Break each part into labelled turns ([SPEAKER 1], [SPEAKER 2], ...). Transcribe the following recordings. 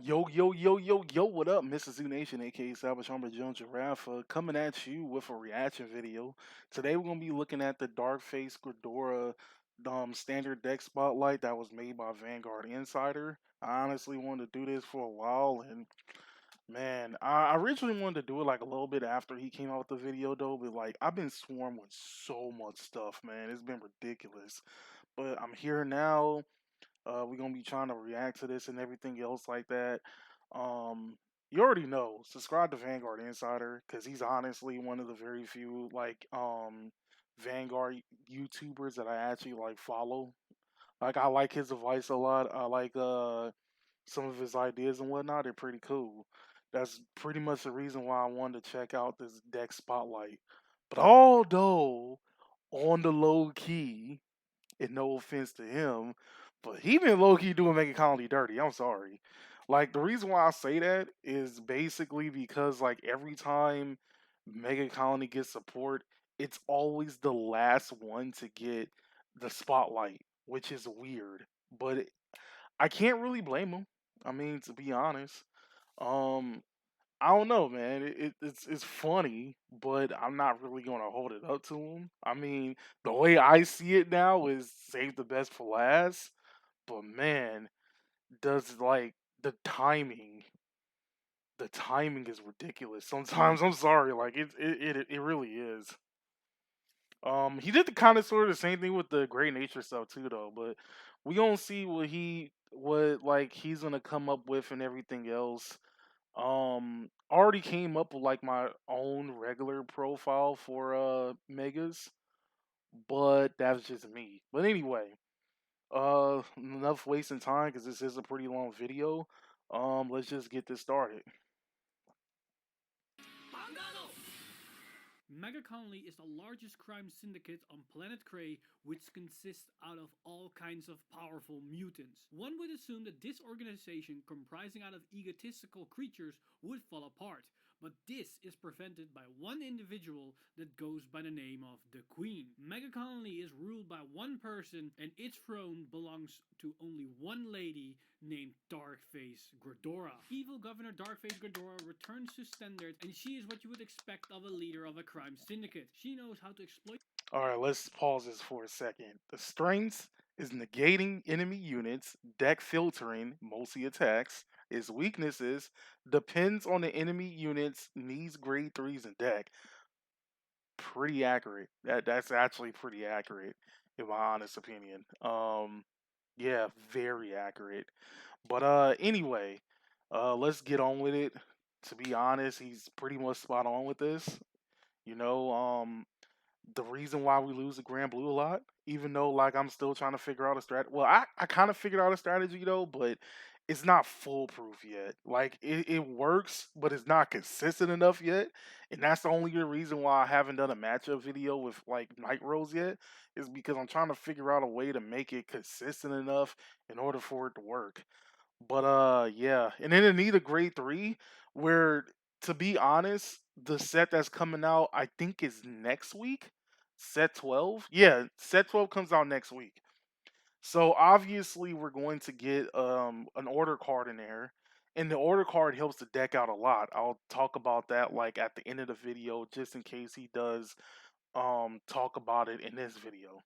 [SPEAKER 1] Yo, yo, yo, yo, yo, what up, Mr. Z Nation, aka Savage Humber Jones Giraffe, coming at you with a reaction video. Today we're going to be looking at the Dark Face Gredora standard deck spotlight that was made by Vanguard Insider. I honestly wanted to do this for a while, and man, I originally wanted to do it like a little bit after he came out with the video, though, but like I've been swarmed with so much stuff, man. It's been ridiculous. But I'm here now. We're gonna be trying to react to this and everything else like that. Um, you already know. Subscribe to Vanguard Insider because he's honestly one of the very few Vanguard YouTubers that I actually like follow. Like I like his advice a lot. I like some of his ideas and whatnot. They're pretty cool. That's pretty much the reason why I wanted to check out this deck spotlight. But although on the low key, and no offense to him, but he been low key doing Megacolony dirty. I'm sorry. Like the reason why I say that is basically because like every time Megacolony gets support, it's always the last one to get the spotlight, which is weird. But I can't really blame him. I mean, to be honest, um, I don't know, man. It's funny, but I'm not really gonna hold it up to him. I mean, the way I see it now is save the best for last. But man, does like the timing? The timing is ridiculous. Sometimes I'm sorry, like it really is. He did the kind of sort of the same thing with the Great Nature stuff too, though. But we gonna see what like he's gonna come up with and everything else. Already came up with like my own regular profile for megas, but that's just me. But anyway, enough wasting time because this is a pretty long video. Let's just get this started.
[SPEAKER 2] Megacolony is the largest crime syndicate on planet Cray, which consists out of all kinds of powerful mutants. One would assume that this organization, comprising out of egotistical creatures, would fall apart, but this is prevented by one individual that goes by the name of the Queen. Megacolony is ruled by one person, and its throne belongs to only one lady named Darkface Gredora. Evil Governor Darkface Gredora returns to Standard, and she is what you would expect of a leader of a crime syndicate. She knows how to exploit.
[SPEAKER 1] All right, let's pause this for a second. The strengths is negating enemy units, deck filtering, mostly attacks. Its weaknesses depends on the enemy units, needs grade threes and deck. Pretty accurate. That's actually pretty accurate, in my honest opinion. Yeah, very accurate. But anyway, let's get on with it. To be honest, he's pretty much spot on with this. You know, the reason why we lose the Grand Blue a lot, even though like I'm still trying to figure out a strat. Well, I kind of figured out a strategy though, but it's not foolproof yet. Like it works, but it's not consistent enough yet. And that's the only reason why I haven't done a matchup video with like Night Rose yet, is because I'm trying to figure out a way to make it consistent enough in order for it to work. But yeah. And then in need a grade three, where to be honest, the set that's coming out I think is next week. Set 12? Yeah, set 12 comes out next week. So obviously we're going to get an order card in there. And the order card helps the deck out a lot. I'll talk about that like at the end of the video just in case he does talk about it in this video.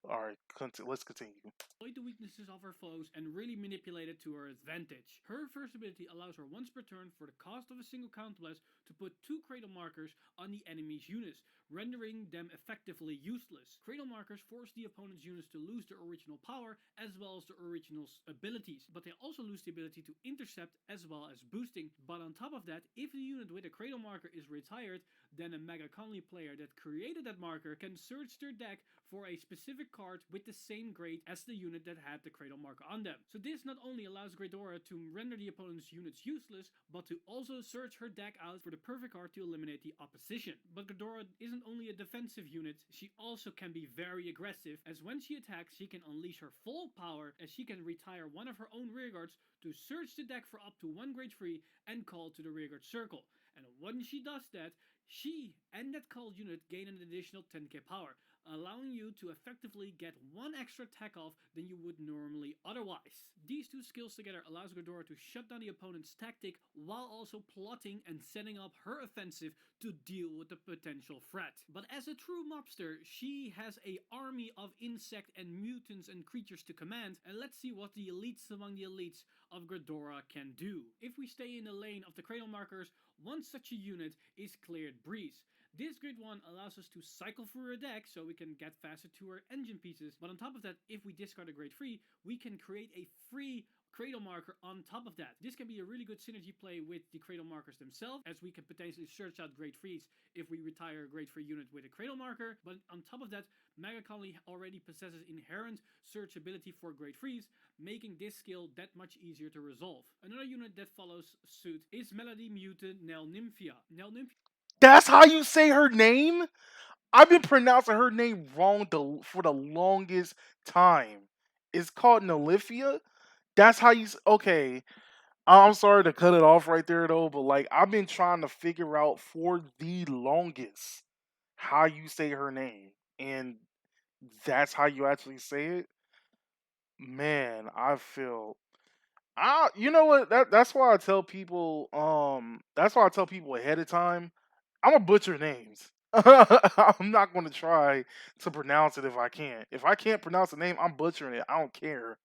[SPEAKER 1] All right, let's continue.
[SPEAKER 2] The weaknesses of her foes and really manipulate it to her advantage. Her first ability allows her once per turn for the cost of a single counterblast to put 2 cradle markers on the enemy's units, rendering them effectively useless. Cradle markers force the opponent's units to lose their original power as well as their original abilities, but they also lose the ability to intercept as well as boosting. But on top of that, if the unit with a cradle marker is retired, then a Megacolony player that created that marker can search their deck for a specific card with the same grade as the unit that had the cradle marker on them. So this not only allows Gredora to render the opponent's units useless, but to also search her deck out for the perfect card to eliminate the opposition. But Gredora isn't only a defensive unit, she also can be very aggressive, as when she attacks she can unleash her full power, as she can retire one of her own rearguards to search the deck for up to 1 grade 3 and call to the rearguard circle. And when she does that, she and that called unit gain an additional 10k power, allowing you to effectively get one extra attack off than you would normally otherwise. These two skills together allows Gredora to shut down the opponent's tactic while also plotting and setting up her offensive to deal with the potential threat. But as a true mobster, she has a army of insect and mutants and creatures to command, and let's see what the elites among the elites of Gredora can do. If we stay in the lane of the cradle markers, one such a unit is Cleared Breeze. This grid 1 allows us to cycle through our deck so we can get faster to our engine pieces, but on top of that, if we discard a grade 3, we can create a free cradle marker on top of that. This can be a really good synergy play with the cradle markers themselves, as we can potentially search out grade 3s if we retire a grade 3 unit with a cradle marker, but on top of that, Megacolony already possesses inherent search ability for grade 3s, making this skill that much easier to resolve. Another unit that follows suit is Melody Mutant Nell Nymphia.
[SPEAKER 1] That's how you say her name? I've been pronouncing her name wrong for the longest time. It's called Nalifia. That's how okay. I'm sorry to cut it off right there though, but like I've been trying to figure out for the longest how you say her name, and that's how you actually say it. Man, I feel you know what? That's why I tell people. That's why I tell people ahead of time. I'm gonna butcher names. I'm not going to try to pronounce it if I can't. If I can't pronounce the name, I'm butchering it. I don't care.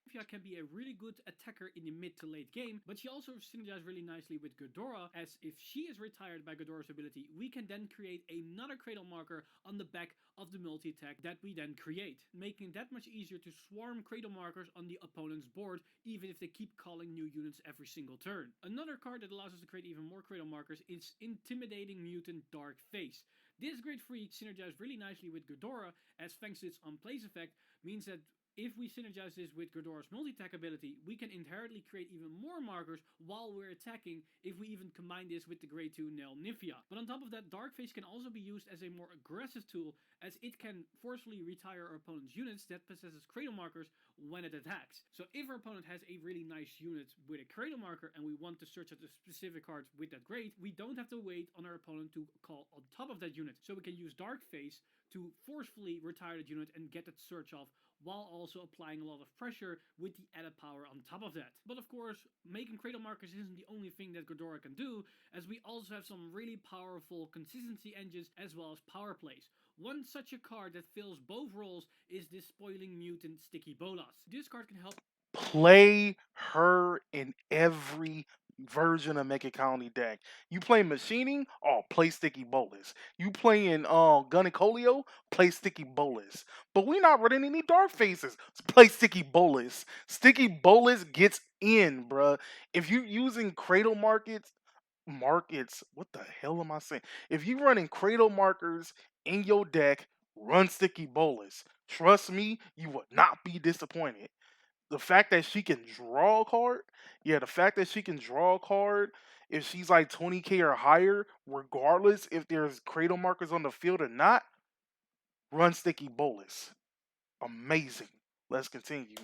[SPEAKER 2] Mafia can be a really good attacker in the mid to late game, but she also synergizes really nicely with Gredora, as if she is retired by Gredora's ability, we can then create another cradle marker on the back of the multi-attack that we then create, making that much easier to swarm cradle markers on the opponent's board, even if they keep calling new units every single turn. Another card that allows us to create even more cradle markers is Intimidating Mutant Dark Face. This grade 3 synergizes really nicely with Gredora, as thanks to its on-place effect, means that if we synergize this with Gredora's multi-attack ability, we can inherently create even more markers while we're attacking if we even combine this with the grade 2 Nell Nymphia. But on top of that, Darkface can also be used as a more aggressive tool, as it can forcefully retire our opponent's units that possesses cradle markers when it attacks. So if our opponent has a really nice unit with a cradle marker and we want to search out the specific cards with that grade, we don't have to wait on our opponent to call on top of that unit. So we can use Darkface to forcefully retire that unit and get that search off while also applying a lot of pressure with the added power on top of that. But of course, making cradle markers isn't the only thing that Gredora can do, as we also have some really powerful consistency engines as well as power plays. One such a card that fills both roles is this Spoiling Mutant Sticky Bolas. This card can help
[SPEAKER 1] Play her in every version of Megacolony deck. You play machining, oh, play Sticky Bolus. You playing Gunnicolio, play Sticky Bolus. But we not running any dark faces. Play Sticky Bolus. Sticky Bolus gets in, bruh. If you using cradle markets, what the hell am I saying? If you running cradle markers in your deck, run Sticky Bolus. Trust me, you will not be disappointed. The fact that she can draw a card, yeah, the fact that she can draw a card if she's like 20k or higher, regardless if there's cradle markers on the field or not, run Sticky Bolus. Amazing. Let's continue.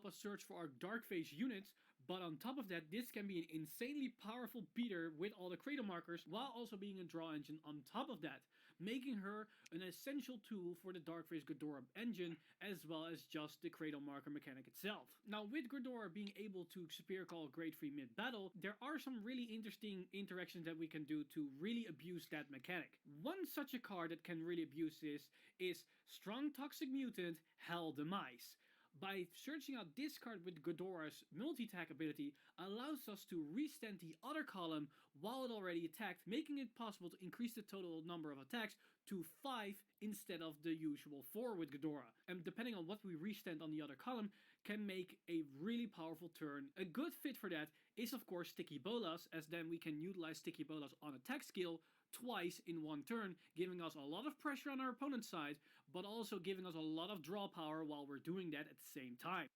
[SPEAKER 2] a search for our Darkface units, but on top of that, this can be an insanely powerful beater with all the cradle markers, while also being a draw engine on top of that, making her an essential tool for the Darkface Gredora engine, as well as just the cradle marker mechanic itself. Now, with Gredora being able to superior call grade 3 mid battle, there are some really interesting interactions that we can do to really abuse that mechanic. One such a card that can really abuse this is Strong Toxic Mutant Hell Demise. By searching out this card with Gredora's multi-attack ability, allows us to restand the other column while it already attacked, making it possible to increase the total number of attacks to 5 instead of the usual 4 with Gredora. And depending on what we restand on the other column, can make a really powerful turn. A good fit for that is of course Sticky Bolas, as then we can utilize Sticky Bolas on attack skill twice in one turn, giving us a lot of pressure on our opponent's side, but also giving us a lot of draw power while we're doing that at the same time.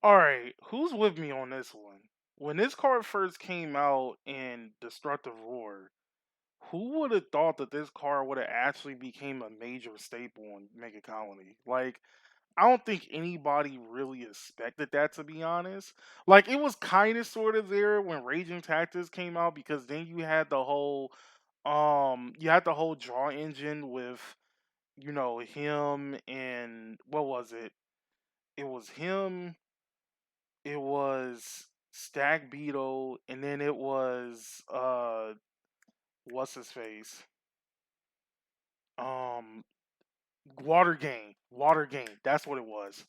[SPEAKER 1] All right, who's with me on this one? When this card first came out in Destructive Roar, who would have thought that this card would have actually became a major staple in Mega Colony? Like, I don't think anybody really expected that, to be honest. Like, it was kind of sort of there when Raging Tactics came out because then you had the whole You had the whole draw engine with, him and what was it? It was him, it was Stag Beetle, and then it was what's his face? Um Water Game. That's what it was.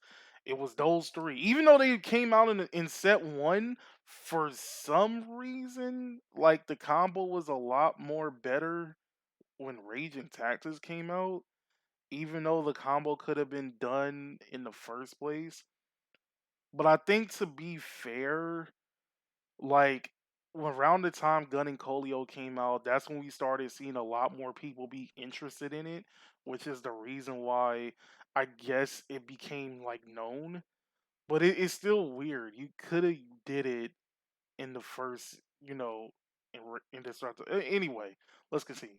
[SPEAKER 1] It was those three. Even though they came out in set one, for some reason, like the combo was a lot more better when Rage and Tactics came out. Even though the combo could have been done in the first place, but I think to be fair, like around the time Gun and Colio came out, that's when we started seeing a lot more people be interested in it, which is the reason why I guess it became like known. But it's still weird. You could have did it in the first, in the start. Anyway, let's continue.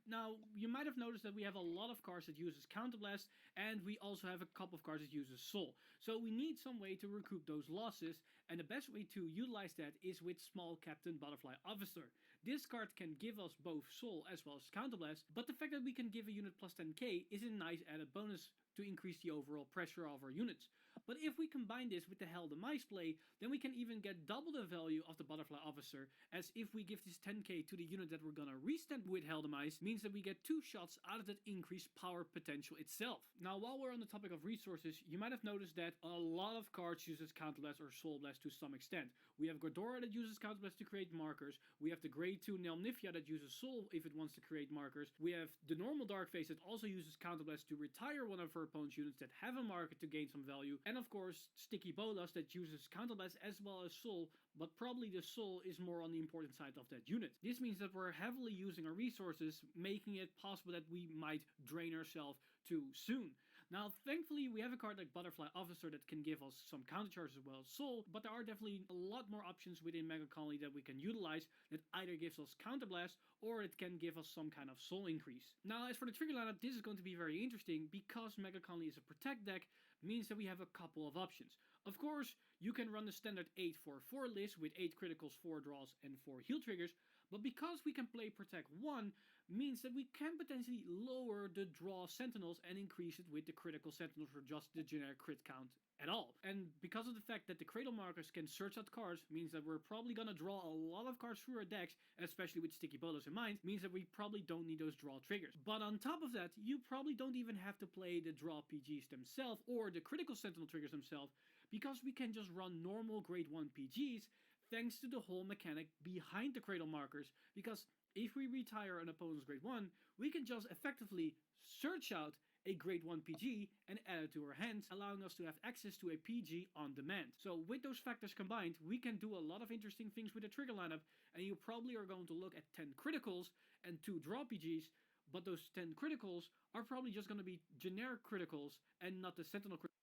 [SPEAKER 2] Now, you might have noticed that we have a lot of cards that uses Counterblast, and we also have a couple of cards that uses Soul. So we need some way to recoup those losses, and the best way to utilize that is with Small Captain Butterfly Officer. This card can give us both Soul as well as Counterblast, but the fact that we can give a unit plus 10k is a nice added bonus to increase the overall pressure of our units. But if we combine this with the Hell Demise play, then we can even get double the value of the Butterfly Officer, as if we give this 10k to the unit that we're gonna restand with Hell Demise, means that we get 2 shots out of that increased power potential itself. Now, while we're on the topic of resources, you might have noticed that a lot of cards uses Counterblast or Soul Blast to some extent. We have Gredora that uses Counterblast to create markers, we have the Grade 2 Nelmnifia that uses Soul if it wants to create markers, we have the normal Darkface that also uses Counterblast to retire one of her opponent's units that have a marker to gain some value, and of course Sticky Bolas that uses Counterblast as well as Soul, but probably the Soul is more on the important side of that unit. This means that we're heavily using our resources, making it possible that we might drain ourselves too soon. Now, thankfully, we have a card like Butterfly Officer that can give us some counter charges as well as Soul, but there are definitely a lot more options within Megacolony that we can utilize that either gives us Counterblast or it can give us some kind of Soul increase. Now, as for the trigger lineup, this is going to be very interesting because Megacolony is a Protect deck, means that we have a couple of options. Of course, you can run the standard 8-4-4 list with 8 criticals, 4 draws, and 4 heal triggers, but because we can play Protect 1, means that we can potentially lower the draw sentinels and increase it with the critical sentinels or just the generic crit count at all. And because of the fact that the cradle markers can search out cards, means that we're probably gonna draw a lot of cards through our decks, especially with Sticky Bolas in mind, means that we probably don't need those draw triggers. But on top of that, you probably don't even have to play the draw PGs themselves or the critical sentinel triggers themselves, because we can just run normal grade 1 PGs thanks to the whole mechanic behind the cradle markers, because if we retire an opponent's grade 1, we can just effectively search out a grade 1 PG and add it to our hands, allowing us to have access to a PG on demand. So with those factors combined, we can do a lot of interesting things with the trigger lineup, and you probably are going to look at 10 criticals and 2 draw PGs, but those 10 criticals are probably just going to be generic criticals and not the sentinel criticals.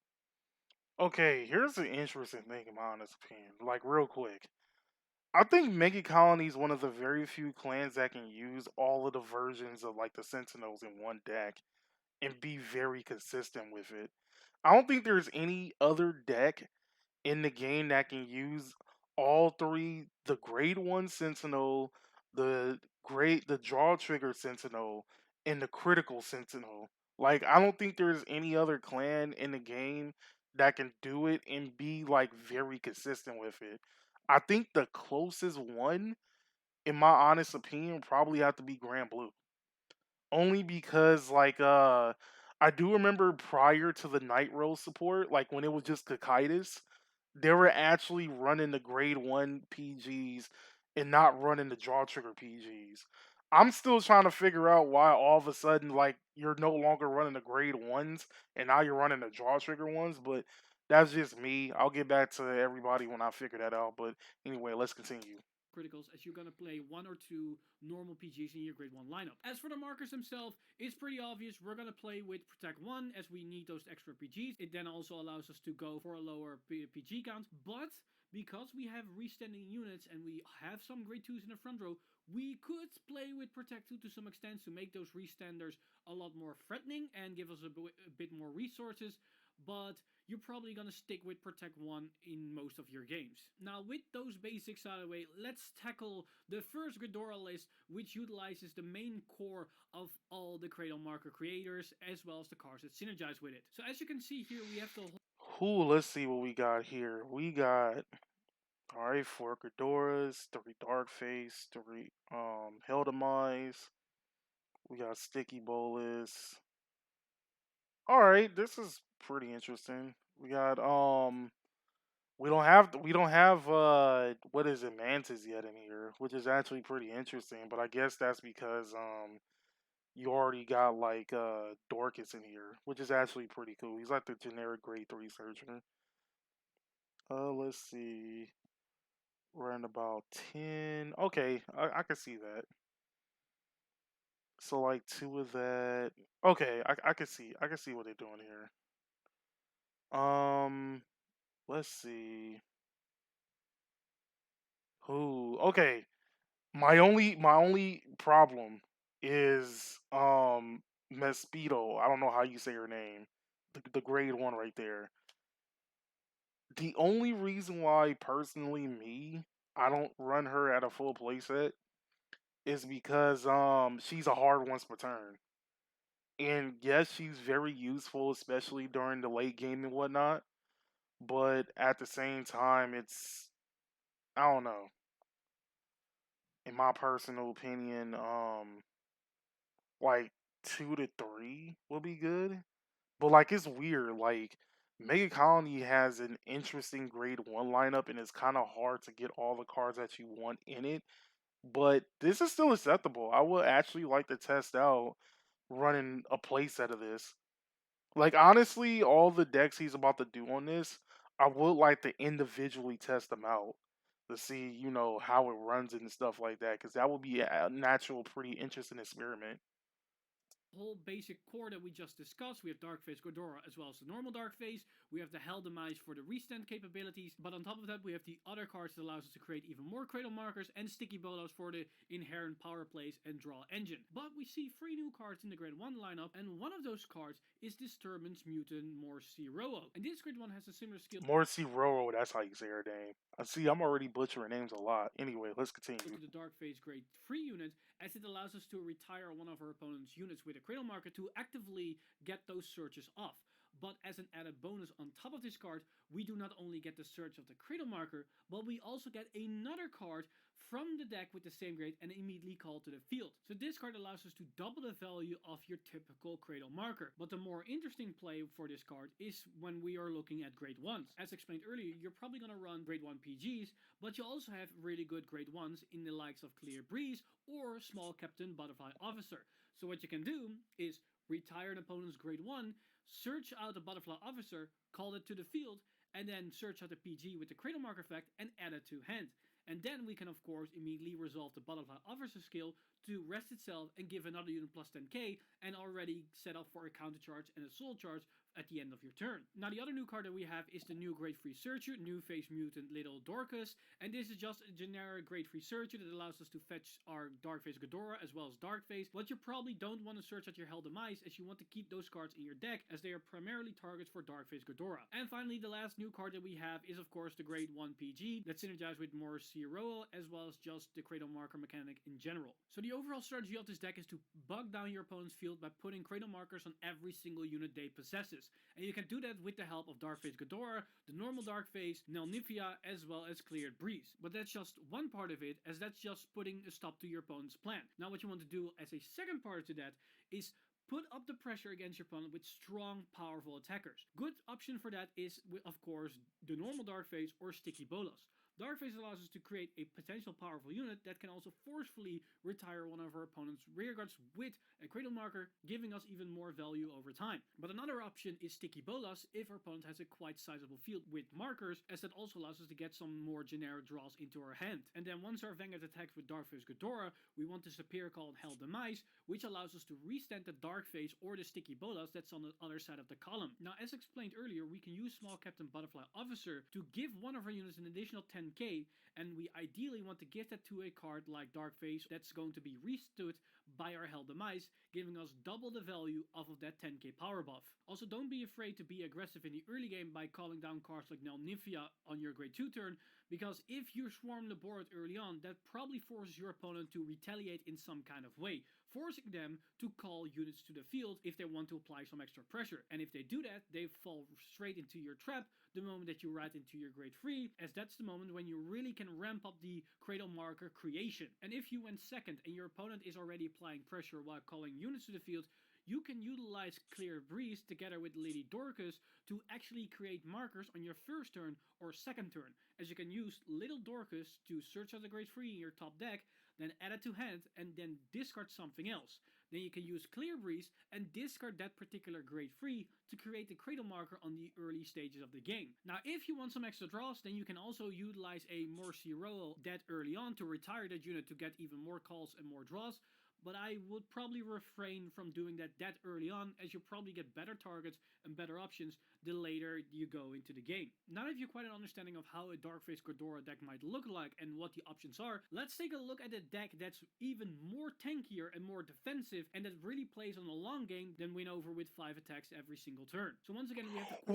[SPEAKER 1] Okay, here's the interesting thing in my honest opinion. Like real quick. I think Mega Colony is one of the very few clans that can use all of the versions of like the Sentinels in one deck and be very consistent with it. I don't think there's any other deck in the game that can use all three, the grade 1 Sentinel, the draw trigger Sentinel, and the critical Sentinel. Like I don't think there's any other clan in the game that can do it and be like very consistent with it. I think the closest one, in my honest opinion, probably have to be Grand Blue. Only because I do remember prior to the Night Roll support, like when it was just Kakaitis, they were actually running the grade 1 PGs and not running the draw trigger PGs. I'm still trying to figure out why all of a sudden like you're no longer running the grade 1s and now you're running the draw trigger ones, but that's just me. I'll get back to everybody when I figure that out. But anyway, let's continue.
[SPEAKER 2] Criticals, as you're going to play 1 or 2 normal PGs in your grade 1 lineup. As for the markers themselves, it's pretty obvious we're going to play with Protect 1 as we need those extra PGs. It then also allows us to go for a lower PG count, but because we have restanding units and we have some grade 2s in the front row, we could play with Protect 2 to some extent to make those restanders a lot more threatening and give us a bit more resources. but you're probably gonna stick with Protect 1 in most of your games. Now, with those basics out of the way, let's tackle the first Gredora list, which utilizes the main core of all the Cradle Marker creators, as well as the cards that synergize with it. So as you can see here, we have the
[SPEAKER 1] Who? Let's see what we got here. We got, all right, 4 Gredoras, 3 Darkface, 3 Heldemise. We got Sticky Bolus. All right, this is pretty interesting. We got we don't have what is it, Mantis yet in here, which is actually pretty interesting, but I guess that's because you already got like Dorcas in here, which is actually pretty cool. He's like the generic grade 3 searcher. Let's see. We're in about 10. Okay, I can see that. So like 2 of that. Okay, I can see what they're doing here. Um, let's see. Who? Okay, my only problem is Mespedo. I don't know how you say her name. The grade 1 right there. The only reason why personally me I don't run her at a full playset is because she's a hard once per turn. And yes, she's very useful, especially during the late game and whatnot. But at the same time, it's, I don't know. In my personal opinion, like 2 to 3 would be good. But like it's weird. Like Megacolony has an interesting grade 1 lineup, and it's kind of hard to get all the cards that you want in it. But this is still acceptable. I would actually like to test out running a playset of this. Like honestly, all the decks he's about to do on this, I would like to individually test them out to see, how it runs and stuff like that, because that would be a natural, pretty interesting experiment.
[SPEAKER 2] whole basic core that we just discussed. We have Darkface Gredora as well as the normal Darkface. We have the Heldemise for the restand capabilities. But on top of that, we have the other cards that allows us to create even more Cradle Markers and Sticky Bolos for the inherent power plays and draw engine. But we see 3 new cards in the Grade 1 lineup, and one of those cards is Disturbance Mutant Morsi Rowo. And this Grade 1 has a similar skill
[SPEAKER 1] Morsi Roro, that's how you say her name. I see. I'm already butchering names a lot. Anyway, let's continue.
[SPEAKER 2] to the Dark Phase Grade 3 unit, as it allows us to retire one of our opponent's units with a Cradle Marker to actively get those searches off. But as an added bonus on top of this card, we do not only get the search of the Cradle Marker, but we also get another card from the deck with the same grade and immediately call to the field. So this card allows us to double the value of your typical Cradle Marker. But the more interesting play for this card is when we are looking at grade 1s. As explained earlier, you're probably going to run grade 1 PGs, but you also have really good grade 1s in the likes of Clear Breeze or Small Captain Butterfly Officer. So what you can do is retire an opponent's grade 1, search out a Butterfly Officer, call it to the field, and then search out the PG with the Cradle Mark effect and add it to hand. And then we can of course immediately resolve the Butterfly Officer skill to rest itself and give another unit plus 10k and already set up for a counter charge and a soul charge at the end of your turn. Now the other new card that we have is the new Grade 3 Searcher, New Face Mutant Little Dorcas, and this is just a generic Grade 3 Searcher that allows us to fetch our Darkface Gredora as well as Darkface, but you probably don't want to search at your Heldemise as you want to keep those cards in your deck as they are primarily targets for Darkface Gredora. And finally, the last new card that we have is of course the Grade 1 PG that synergizes with more Roa as well as just the Cradle Marker mechanic in general. So the overall strategy of this deck is to bog down your opponent's field by putting Cradle Markers on every single unit they possesses. And you can do that with the help of Darkface Gredora, the normal Darkface, Nelnifia, as well as Cleared Breeze. But that's just one part of it, as that's just putting a stop to your opponent's plan. Now what you want to do as a second part to that is put up the pressure against your opponent with strong, powerful attackers. Good option for that is, of course, the normal Darkface or Sticky Bolos. Darkface allows us to create a potential powerful unit that can also forcefully retire one of our opponent's rearguards with a Cradle Marker, giving us even more value over time. But another option is Sticky Bolas if our opponent has a quite sizable field with markers, as that also allows us to get some more generic draws into our hand. And then once our Vanguard attacks with Darkface Gredora, we want the superior called Heldemise, which allows us to restand the Darkface or the Sticky Bolas that's on the other side of the column. Now, as explained earlier, we can use Small Captain Butterfly Officer to give one of our units an additional 10k, and we ideally want to give that to a card like Darkface that's going to be restood by our Hell Demise, giving us double the value off of that 10k power buff. Also, don't be afraid to be aggressive in the early game by calling down cards like Nymphia on your grade 2 turn, because if you swarm the board early on, that probably forces your opponent to retaliate in some kind of way, forcing them to call units to the field if they want to apply some extra pressure. And if they do that, they fall straight into your trap the moment that you ride into your grade 3, as that's the moment when you really can ramp up the cradle marker creation. And if you went second and your opponent is already applying pressure while calling units to the field, you can utilize Clear Breeze together with Lady Dorcas to actually create markers on your first turn or second turn, as you can use Little Dorcas to search out the grade 3 in your top deck, then add it to hand, and then discard something else. Then you can use Clear Breeze and discard that particular grade 3 to create the cradle marker on the early stages of the game. Now, if you want some extra draws, then you can also utilize a Mercy Roll that early on to retire that unit to get even more calls and more draws, but I would probably refrain from doing that early on, as you probably get better targets and better options the later you go into the game. Now that you've quite an understanding of how a Darkface Gredora deck might look like and what the options are, let's take a look at a deck that's even more tankier and more defensive, and that really plays on the long game than win over with 5 attacks every single turn. So once again, we have the...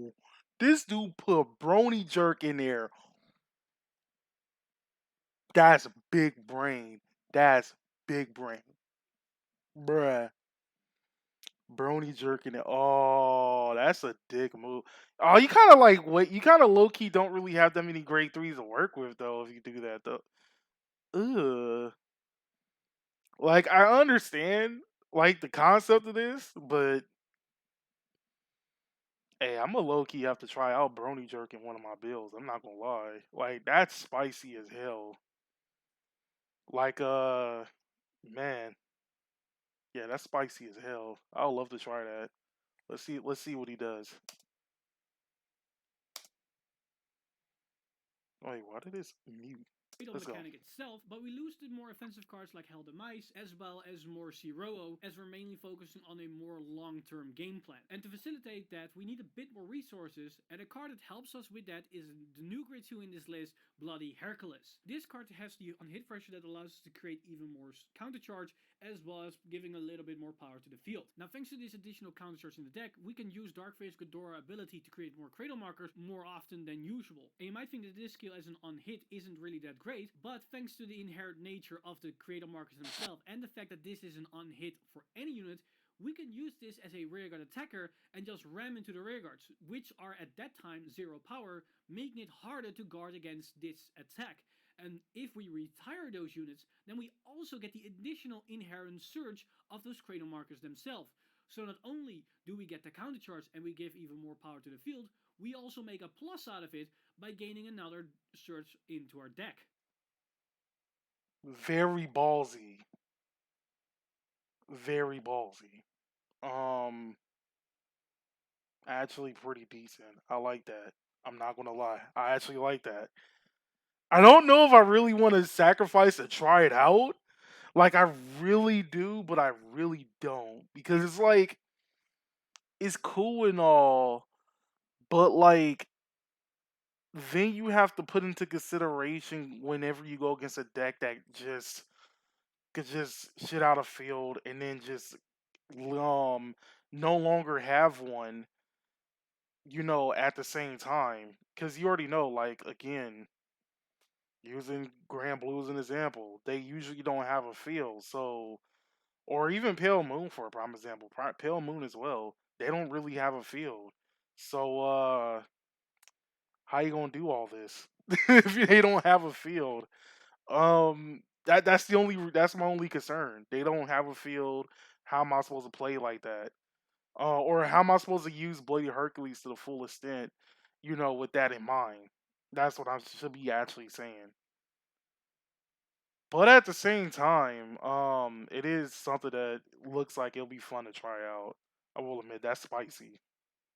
[SPEAKER 1] Woo! This dude put Brony Jerk in there. That's big brain. That's big brain. Bruh. Brony jerking it. Oh, that's a dick move. Oh, you kind of like wait. You kind of low key don't really have that many grade 3s to work with though. If you do that though, ugh. Like I understand like the concept of this, but hey, I'm a low key have to try out Brony jerk in one of my builds. I'm not gonna lie. Like that's spicy as hell. Like man, yeah, that's spicy as hell. I would love to try that. Let's see. Let's see what he does. Wait, why did this mute?
[SPEAKER 2] Fatal
[SPEAKER 1] Let's go.
[SPEAKER 2] mechanic itself, but we lose the more offensive cards like Hell Demise, as well as more Zero, as we're mainly focusing on a more long-term game plan. And to facilitate that, we need a bit more resources, and a card that helps us with that is the new grade 2 in this list, Bloody Hercules. This card has the on-hit pressure that allows us to create even more counter charge, as well as giving a little bit more power to the field. Now, thanks to this additional counter charge in the deck, we can use Darkface Gredora ability to create more cradle markers more often than usual. And you might think that this skill as an on-hit isn't really that great, but thanks to the inherent nature of the cradle markers themselves and the fact that this is an on-hit for any unit, we can use this as a rearguard attacker and just ram into the rearguards, which are at that time 0 power, making it harder to guard against this attack. And if we retire those units, then we also get the additional inherent surge of those cradle markers themselves. So not only do we get the counter charge and we give even more power to the field, we also make a plus out of it by gaining another surge into our deck.
[SPEAKER 1] Very ballsy. Very ballsy. Um, actually pretty decent. I like that. I'm not gonna lie. I actually like that. I don't know if I really want to sacrifice to try it out. Like I really do, but I really don't because it's like it's cool and all, but like then you have to put into consideration whenever you go against a deck that just could just shit out a field and then just um no longer have one, at the same time. Cause you already know, like again, using Grand Blue as an example, they usually don't have a field. So or even Pale Moon for a prime example. Pale Moon as well. They don't really have a field. So how you gonna do all this if they don't have a field? That's my only concern. They don't have a field. How am I supposed to play like that? Or how am I supposed to use Bloody Hercules to the full extent? With that in mind. That's what I should be actually saying. But at the same time, it is something that looks like it'll be fun to try out. I will admit that's spicy.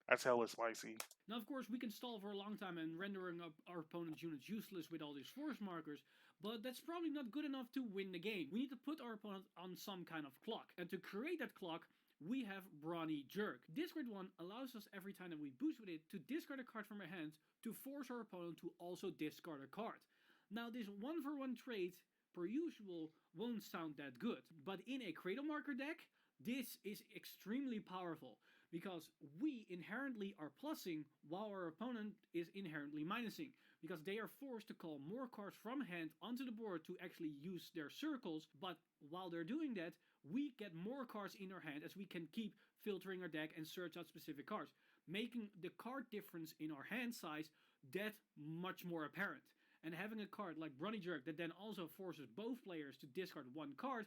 [SPEAKER 1] That's hella spicy.
[SPEAKER 2] Now, of course, we can stall for a long time and rendering up our opponent's units useless with all these force markers, but that's probably not good enough to win the game. We need to put our opponent on some kind of clock, and to create that clock, we have Brawny Jerk. Discard 1 allows us every time that we boost with it to discard a card from our hands to force our opponent to also discard a card. Now, this 1-for-1 trade per usual won't sound that good. But in a Cradle Marker deck, this is extremely powerful because we inherently are plussing while our opponent is inherently minusing, because they are forced to call more cards from hand onto the board to actually use their circles. But while they're doing that, we get more cards in our hand as we can keep filtering our deck and search out specific cards, making the card difference in our hand size that much more apparent. And having a card like Brunny Jerk that then also forces both players to discard one card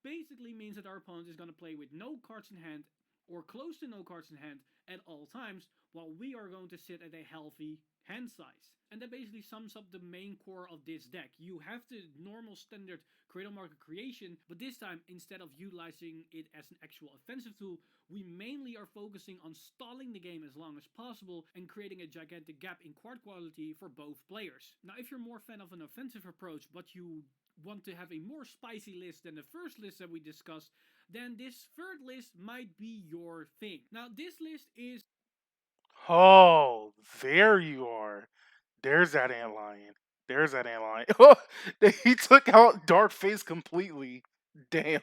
[SPEAKER 2] basically means that our opponent is going to play with no cards in hand or close to no cards in hand at all times, while we are going to sit at a healthy hand size. And that basically sums up the main core of this deck. You have the normal standard Cradle Marker creation, but this time, instead of utilizing it as an actual offensive tool, we mainly are focusing on stalling the game as long as possible and creating a gigantic gap in card quality for both players. Now, if you're more fan of an offensive approach, but you want to have a more spicy list than the first list that we discussed, then this third list might be your thing. Now, this list is
[SPEAKER 1] Oh, there you are. There's that antlion. There's that antlion. He took out Dark Face completely. Damn.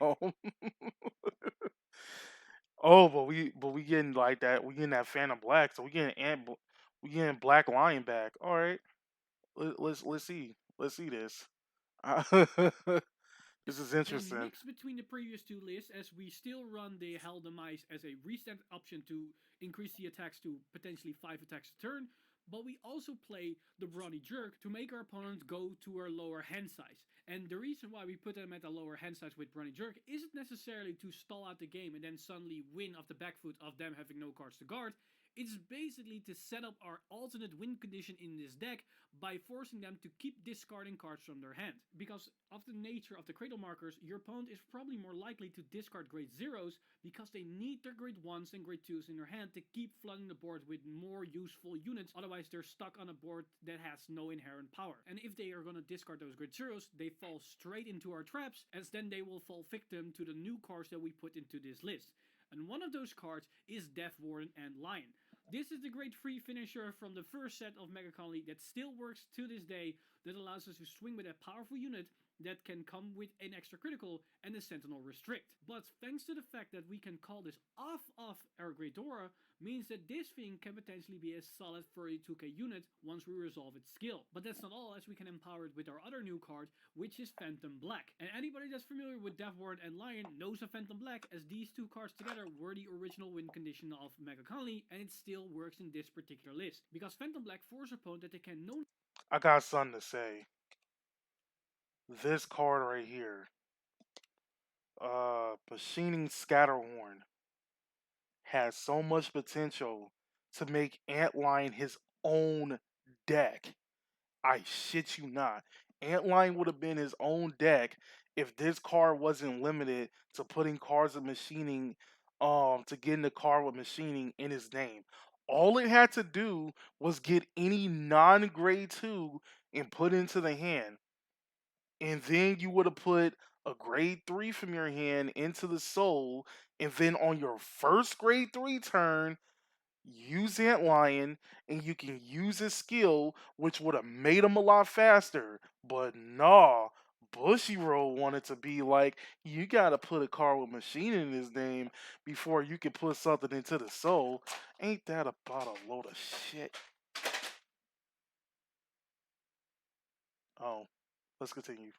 [SPEAKER 1] Oh, but we getting like that. We getting that Phantom Black. So we getting Black Lion back. All right. Let's see. Let's see this. This is
[SPEAKER 2] a
[SPEAKER 1] interesting.
[SPEAKER 2] mix between the previous two lists, as we still run the Hell Demise as a reset option to increase the attacks to potentially 5 attacks a turn, but we also play the Brawny Jerk to make our opponents go to our lower hand size. And the reason why we put them at a lower hand size with Brawny Jerk isn't necessarily to stall out the game and then suddenly win off the back foot of them having no cards to guard. It's basically to set up our alternate win condition in this deck by forcing them to keep discarding cards from their hand. Because of the nature of the Cradle Markers, your opponent is probably more likely to discard grade 0s because they need their grade 1s and grade 2s in their hand to keep flooding the board with more useful units, otherwise they're stuck on a board that has no inherent power. And if they are going to discard those grade 0s, they fall straight into our traps, as then they will fall victim to the new cards that we put into this list. And one of those cards is Death Warden and Lion. This is the great free finisher from the first set of Megacolony that still works to this day, that allows us to swing with a powerful unit that can come with an extra critical and a Sentinel Restrict. But thanks to the fact that we can call this off of our Gredora, means that this thing can potentially be a solid 32k unit once we resolve its skill. But that's not all, as we can empower it with our other new card, which is Phantom Black. And anybody that's familiar with Death Warden and Lion knows of Phantom Black, as these two cards together were the original win condition of Megacolony, and it still works in this particular list. Because Phantom Black forces opponent that they can no
[SPEAKER 1] I got something to say. This card right here, Machining Scatterhorn, has so much potential to make Antlion his own deck. I shit you not. Antlion would have been his own deck if this card wasn't limited to putting cards of machining, to getting the card with machining in his name. All it had to do was get any non-grade 2 and put into the hand. And then you would have put a grade 3 from your hand into the soul, and then on your first grade 3 turn, use Ant Lion, and you can use his skill, which would have made him a lot faster. But nah, Bushiroad wanted to be like, you gotta put a card with machine in his name before you can put something into the soul. Ain't that about a load of shit? Oh, let's continue.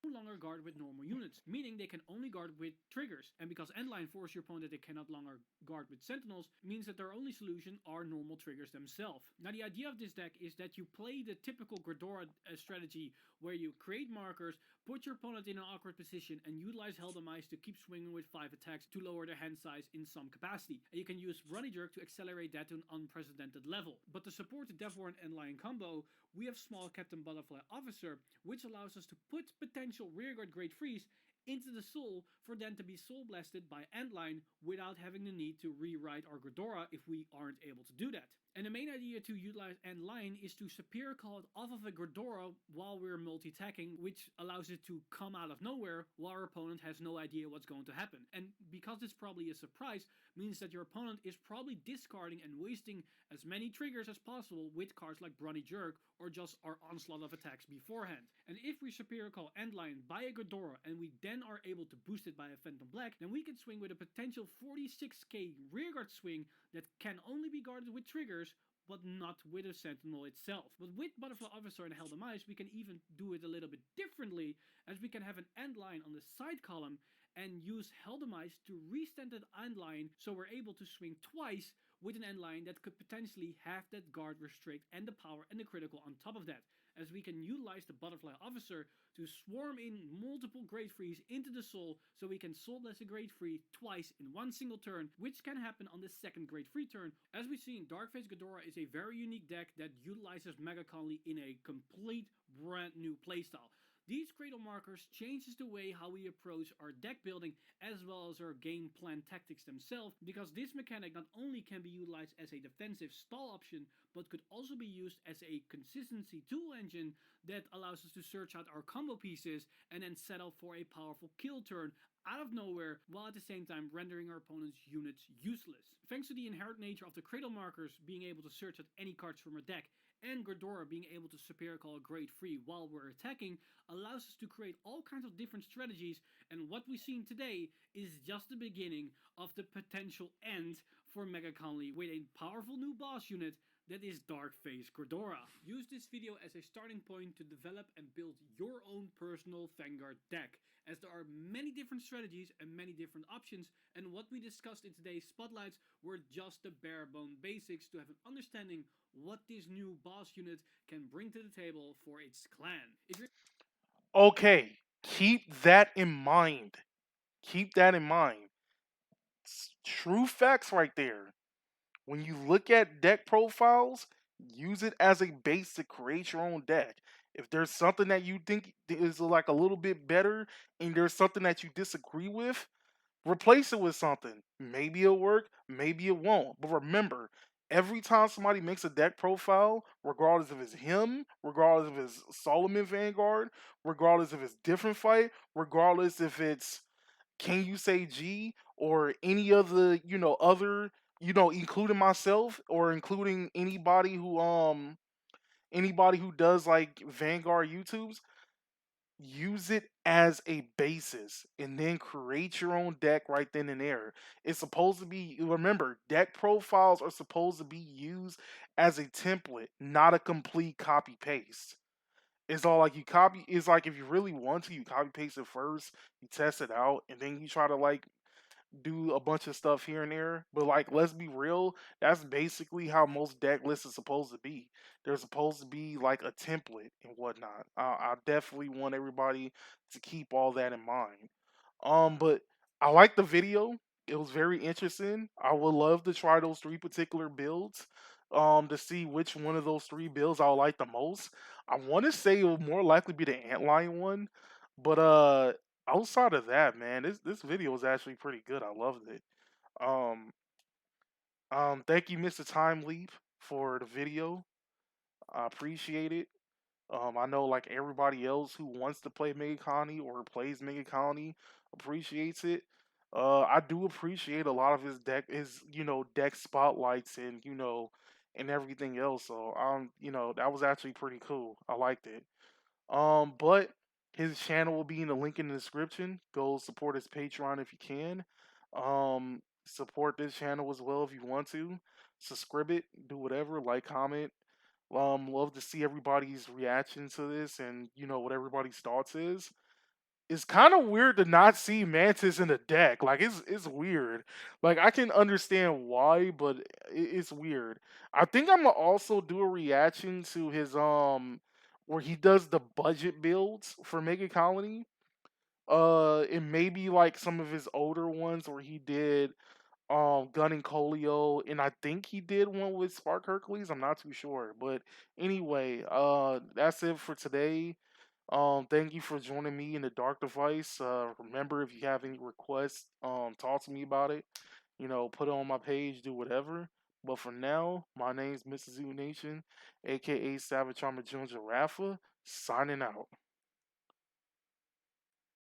[SPEAKER 2] longer guard with normal units, meaning they can only guard with triggers. And because Endline forces your opponent that they cannot longer guard with sentinels, means that their only solution are normal triggers themselves. Now, the idea of this deck is that you play the typical Gredora strategy, where you create markers, put your opponent in an awkward position, and utilize Hell Demise to keep swinging with 5 attacks to lower their hand size in some capacity. And you can use Runny Jerk to accelerate that to an unprecedented level. But to support the Death Warrant and Lion combo, we have Small Captain Butterfly Officer, which allows us to put potential rearguard grade 3s into the soul for them to be soul blasted by Endline without having the need to rewrite our Gredora if we aren't able to do that. And the main idea to utilize Endline is to superior call it off of a Gredora while we're multi-attacking, which allows it to come out of nowhere while our opponent has no idea what's going to happen. And because it's probably a surprise, means that your opponent is probably discarding and wasting as many triggers as possible with cards like Brawny Jerk or just our onslaught of attacks beforehand. And if we Superior Call Endline by a Gredora and we then are able to boost it by a Phantom Black, then we can swing with a potential 46k rearguard swing that can only be guarded with triggers but not with a Sentinel itself. But with Butterfly Officer and Helldemize, we can even do it a little bit differently, as we can have an end line on the side column and use Helldemize to restand that end line, so we're able to swing twice with an end line that could potentially have that guard restrict and the power and the critical on top of that, as we can utilize the Butterfly Officer to swarm in multiple Great Frees into the soul, so we can soul bless a Great Free twice in one single turn, which can happen on the second Great Free turn. As we've seen, Darkface Gredora is a very unique deck that utilizes Megacolony in a complete brand new playstyle. These cradle markers changes the way how we approach our deck building as well as our game plan tactics themselves, because this mechanic not only can be utilized as a defensive stall option, but could also be used as a consistency tool engine that allows us to search out our combo pieces and then settle for a powerful kill turn out of nowhere, while at the same time rendering our opponent's units useless. Thanks to the inherent nature of the cradle markers being able to search out any cards from our deck, and Gredora being able to Superior Call a Great Free while we're attacking, allows us to create all kinds of different strategies, and what we've seen today is just the beginning of the potential end for Megacolony with a powerful new boss unit that is Darkface Gredora. Use this video as a starting point to develop and build your own personal Vanguard deck, as there are many different strategies and many different options, and what we discussed in today's spotlights were just the bare bone basics to have an understanding what this new boss unit can bring to the table for its clan. If you're
[SPEAKER 1] Okay, keep that in mind. Keep that in mind. True facts right there. When you look at deck profiles, use it as a base to create your own deck. If there's something that you think is like a little bit better and there's something that you disagree with, replace it with something. Maybe it'll work, maybe it won't. But remember, every time somebody makes a deck profile, regardless if it's him, regardless if it's Solomon Vanguard, regardless if it's different fight, regardless if it's Can You Say G or any of the, other, including myself or including anybody who does like Vanguard YouTubes, use it as a basis and then create your own deck right then and there. It's supposed to be, remember, deck profiles are supposed to be used as a template, not a complete copy paste. It's all like you copy, it's like if you really want to, you copy paste it first, you test it out, and then you try to like do a bunch of stuff here and there. But like, let's be real, that's basically how most deck lists are supposed to be. They're supposed to be like a template and whatnot. I definitely want everybody to keep all that in mind. But I like the video. It was very interesting. I would love to try those three particular builds. To see which one of those three builds I like the most. I want to say it will more likely be the antlion one, but outside of that, man, this video was actually pretty good. I loved it. Um, thank you, Mr. Time Leap, for the video. I appreciate it. I know like everybody else who wants to play Mega Colony or plays Mega Colony appreciates it. I do appreciate a lot of his deck, deck spotlights and and everything else. So that was actually pretty cool. I liked it. But his channel will be in the link in the description. Go support his Patreon if you can. Support this channel as well if you want to. Subscribe it, do whatever, like, comment. Love to see everybody's reaction to this and what everybody's thoughts is. It's kind of weird to not see Mantis in the deck. Like it's weird. Like I can understand why, but it's weird. I think I'm gonna also do a reaction to his where he does the budget builds for Mega Colony. And maybe like some of his older ones where he did Gun and Colio, and I think he did one with Spark Hercules. I'm not too sure, but anyway, that's it for today. Thank you for joining me in the Dark Device. Remember, if you have any requests, talk to me about it. Put it on my page, do whatever. But for now, my name's Mr. Zoo Nation, aka Savage Armor June Giraffe, signing out.